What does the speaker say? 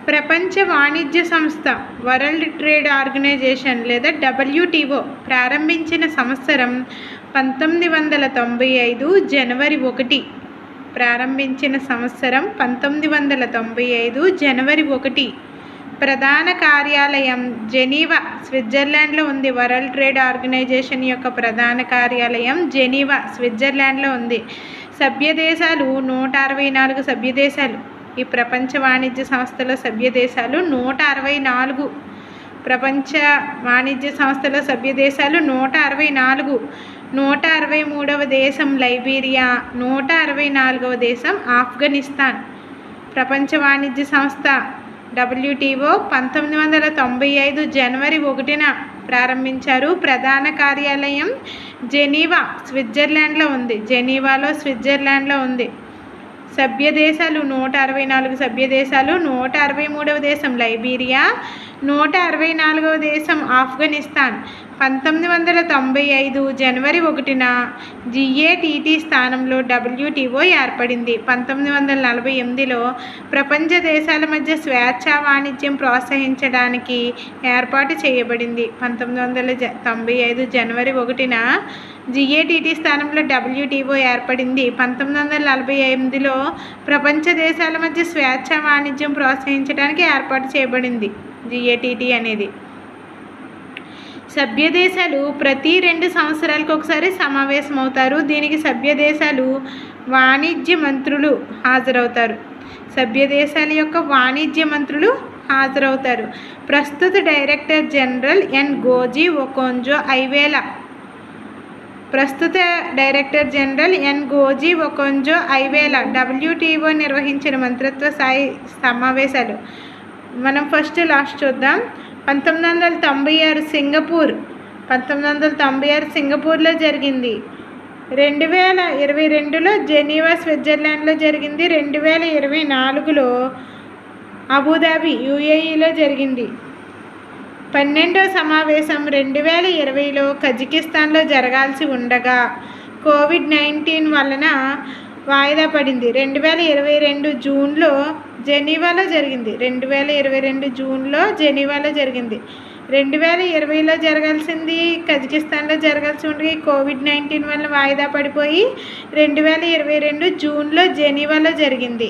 ప్రపంచ వాణిజ్య సంస్థ వరల్డ్ ట్రేడ్ ఆర్గనైజేషన్ లేదా WTO ప్రారంభించిన సంవత్సరం 1995 జనవరి 1. ప్రారంభించిన సంవత్సరం 1995 జనవరి 1. ప్రధాన కార్యాలయం జెనీవా, స్విట్జర్లాండ్లో ఉంది. వరల్డ్ ట్రేడ్ ఆర్గనైజేషన్ యొక్క ప్రధాన కార్యాలయం జెనీవా, స్విట్జర్లాండ్లో ఉంది. సభ్య దేశాలు 164 సభ్య దేశాలు. ఈ ప్రపంచ వాణిజ్య సంస్థలో సభ్య దేశాలు 164. ప్రపంచ వాణిజ్య సంస్థలో సభ్య దేశాలు 164. 163వ దేశం లైబీరియా, 164వ దేశం ఆఫ్ఘనిస్తాన్. ప్రపంచ వాణిజ్య సంస్థ WTO 1995 జనవరి 1న ప్రారంభించారు. ప్రధాన కార్యాలయం జెనీవా, స్విట్జర్లాండ్లో ఉంది. జెనీవాలో స్విట్జర్లాండ్లో ఉంది. సభ్య దేశాలు 164 సభ్య దేశాలు. 163వ దేశం లైబీరియా, 164వ దేశం ఆఫ్ఘనిస్తాన్. 1995 జనవరి 1న GATT స్థానంలో WTO ఏర్పడింది. 1948లో ప్రపంచ దేశాల మధ్య స్వేచ్ఛా వాణిజ్యం ప్రోత్సహించడానికి ఏర్పాటు చేయబడింది. 1995 జనవరి 1న GATT స్థానంలో WTO ఏర్పడింది. 1948లో ప్రపంచ దేశాల మధ్య స్వేచ్ఛా వాణిజ్యం ప్రోత్సహించడానికి ఏర్పాటు చేయబడింది GATT అనేది. సభ్య దేశాలు ప్రతి 2 సంవత్సరాలకు ఒకసారి సమావేశమవుతారు. దీనికి సభ్య దేశాలు వాణిజ్య మంత్రులు హాజరవుతారు. సభ్య దేశాల యొక్క వాణిజ్య మంత్రులు హాజరవుతారు. ప్రస్తుత డైరెక్టర్ జనరల్ Ngozi Okonjo-Iweala. ప్రస్తుత director general Ngozi Okonjo-Iweala. WTO నిర్వహించిన మంత్రిత్వ స్థాయి సమావేశాలు మనం లాస్ట్ చూద్దాం. 1996 సింగపూర్, 1996 సింగపూర్లో జరిగింది. 2022లో జెనీవా, స్విట్జర్లాండ్లో జరిగింది. 2024లో అబుదాబి, UAEలో జరిగింది. 12వ సమావేశం 2020లో కజకిస్తాన్లో జరగాల్సి ఉండగా COVID-19 వలన వాయిదా పడింది. 2022 జూన్లో జెనీవాలో జరిగింది. 2022 జూన్లో జెనీవాలో జరిగింది. 2020లో జరగాల్సింది కజకిస్తాన్లో జరగాల్సి ఉండగా COVID-19 వల్ల వాయిదా పడిపోయి 2022 జూన్లో జెనీవాలో జరిగింది.